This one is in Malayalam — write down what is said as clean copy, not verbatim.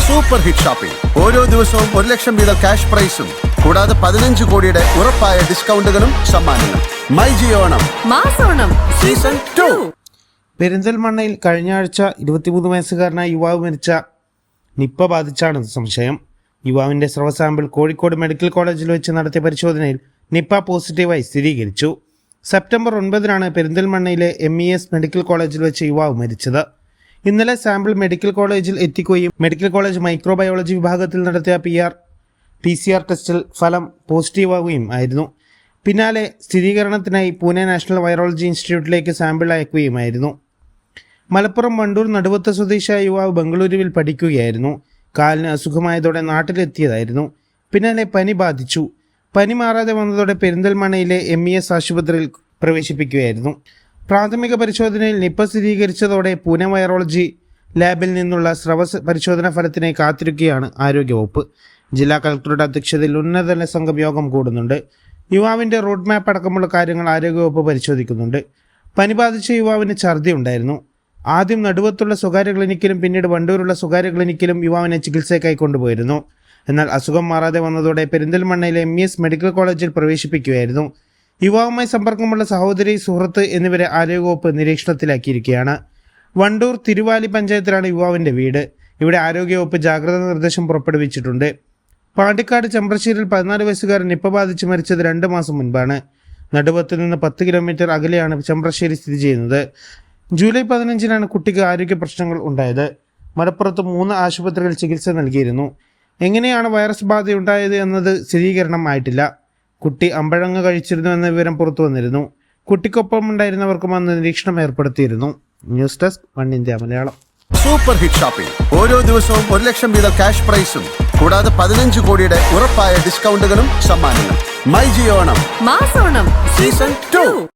Super hit shopping. ഓരോ ദിവസവും 1 ലക്ഷം വീതം ക്യാഷ് പ്രൈസും കൂടാതെ 15 കോടിയുടെ ഉറപ്പായ ഡിസ്കൗണ്ടുകളും സമ്മാനങ്ങളും. മൈ ജിയോ ഓണം മാസോണം സീസൺ 2. പെരിന്തൽമണ്ണയിൽ കഴിഞ്ഞ ആഴ്ച 23 വയസ്സുകാരനായ യുവാവ് മരിച്ച നിപ്പ ബാധിച്ചാണ് സംശയം. യുവാവിന്റെ സ്രവ സാമ്പിൾ കോഴിക്കോട് മെഡിക്കൽ കോളേജിൽ വെച്ച് നടത്തിയ പരിശോധനയിൽ നിപ്പ പോസിറ്റീവായി സ്ഥിരീകരിച്ചു. സെപ്റ്റംബർ 9 പെരിന്തൽമണ്ണയിലെ MES മെഡിക്കൽ കോളേജിൽ വെച്ച് യുവാവ് മരിച്ചത്. ഇന്നലെ സാമ്പിൾ മെഡിക്കൽ കോളേജിൽ എത്തിക്കുകയും മെഡിക്കൽ കോളേജ് മൈക്രോബയോളജി വിഭാഗത്തിൽ നടത്തിയ PCR ടെസ്റ്റിൽ ഫലം പോസിറ്റീവാവുകയും ആയിരുന്നു. പിന്നാലെ സ്ഥിരീകരണത്തിനായി പൂനെ നാഷണൽ വൈറോളജി ഇൻസ്റ്റിറ്റ്യൂട്ടിലേക്ക് സാമ്പിൾ അയക്കുകയുമായിരുന്നു. മലപ്പുറം വണ്ടൂർ നടുവത്ത സ്വദേശിയായ യുവാവ് ബംഗളൂരുവിൽ പഠിക്കുകയായിരുന്നു. കാലിന് അസുഖമായതോടെ നാട്ടിലെത്തിയതായിരുന്നു. പിന്നാലെ പനി ബാധിച്ചു. പനി മാറാതെ വന്നതോടെ പെരിന്തൽമണ്ണയിലെ MES ആശുപത്രിയിൽ പ്രവേശിപ്പിക്കുകയായിരുന്നു. പ്രാഥമിക പരിശോധനയിൽ നിപ്പ സ്ഥിരീകരിച്ചതോടെ പൂനെ വൈറോളജി ലാബിൽ നിന്നുള്ള സ്രവ പരിശോധനാ ഫലത്തിനായി കാത്തിരിക്കുകയാണ് ആരോഗ്യവകുപ്പ്. ജില്ലാ കളക്ടറുടെ അധ്യക്ഷതയിൽ ഉന്നതതല സംഘം യോഗം കൂടുന്നുണ്ട്. യുവാവിൻ്റെ റോഡ് മാപ്പ് അടക്കമുള്ള കാര്യങ്ങൾ ആരോഗ്യവകുപ്പ് പരിശോധിക്കുന്നുണ്ട്. പനി ബാധിച്ച യുവാവിന് ഛർദി ഉണ്ടായിരുന്നു. ആദ്യം നടുവത്തുള്ള സ്വകാര്യ ക്ലിനിക്കിലും പിന്നീട് വണ്ടൂരുള്ള സ്വകാര്യ ക്ലിനിക്കിലും യുവാവിനെ ചികിത്സയ്ക്കായി കൊണ്ടുപോയിരുന്നു. എന്നാൽ അസുഖം മാറാതെ വന്നതോടെ പെരിന്തൽമണ്ണയിലെ MES മെഡിക്കൽ കോളേജിൽ പ്രവേശിപ്പിക്കുകയായിരുന്നു. യുവാവുമായി സമ്പർക്കമുള്ള സഹോദരി, സുഹൃത്ത് എന്നിവരെ ആരോഗ്യവകുപ്പ് നിരീക്ഷണത്തിലാക്കിയിരിക്കുകയാണ്. വണ്ടൂർ തിരുവാലി പഞ്ചായത്തിലാണ് യുവാവിൻ്റെ വീട്. ഇവിടെ ആരോഗ്യവകുപ്പ് ജാഗ്രതാ നിർദ്ദേശം പുറപ്പെടുവിച്ചിട്ടുണ്ട്. പാണ്ടിക്കാട് ചെമ്പ്രശ്ശേരിയിൽ 14 വയസ്സുകാരൻ നിപ്പ ബാധിച്ച് മരിച്ചത് 2 മാസം മുൻപാണ്. നടുവത്ത് നിന്ന് 10 കിലോമീറ്റർ അകലെയാണ് ചെമ്പ്രശ്ശേരി സ്ഥിതി ചെയ്യുന്നത്. ജൂലൈ 15 കുട്ടിക്ക് ആരോഗ്യ പ്രശ്നങ്ങൾ ഉണ്ടായത്. മലപ്പുറത്ത് 3 ആശുപത്രികളിൽ ചികിത്സ നൽകിയിരുന്നു. എങ്ങനെയാണ് വൈറസ് ബാധയുണ്ടായത് എന്നത് സ്ഥിരീകരണം ആയിട്ടില്ല. കുട്ടി അമ്പഴങ്ങ കഴിച്ചിരുന്നു എന്ന വിവരം പുറത്തു വന്നിരുന്നു. കുട്ടിക്കൊപ്പം ഉണ്ടായിരുന്നവർക്കും അന്ന് നിരീക്ഷണം ഏർപ്പെടുത്തിയിരുന്നു. News desk one India Malayalam. Super hit shopping. ഓരോ ദിവസവും 1 ലക്ഷം വീതം ക്യാഷ് പ്രൈസും കൂടാതെ 15 കോടിയുടെ ഉറപ്പായ ഡിസ്കൗണ്ടുകളും സമ്മാനങ്ങളും. മൈ ജിയോ ഓണം മാസോണം സീസൺ 2.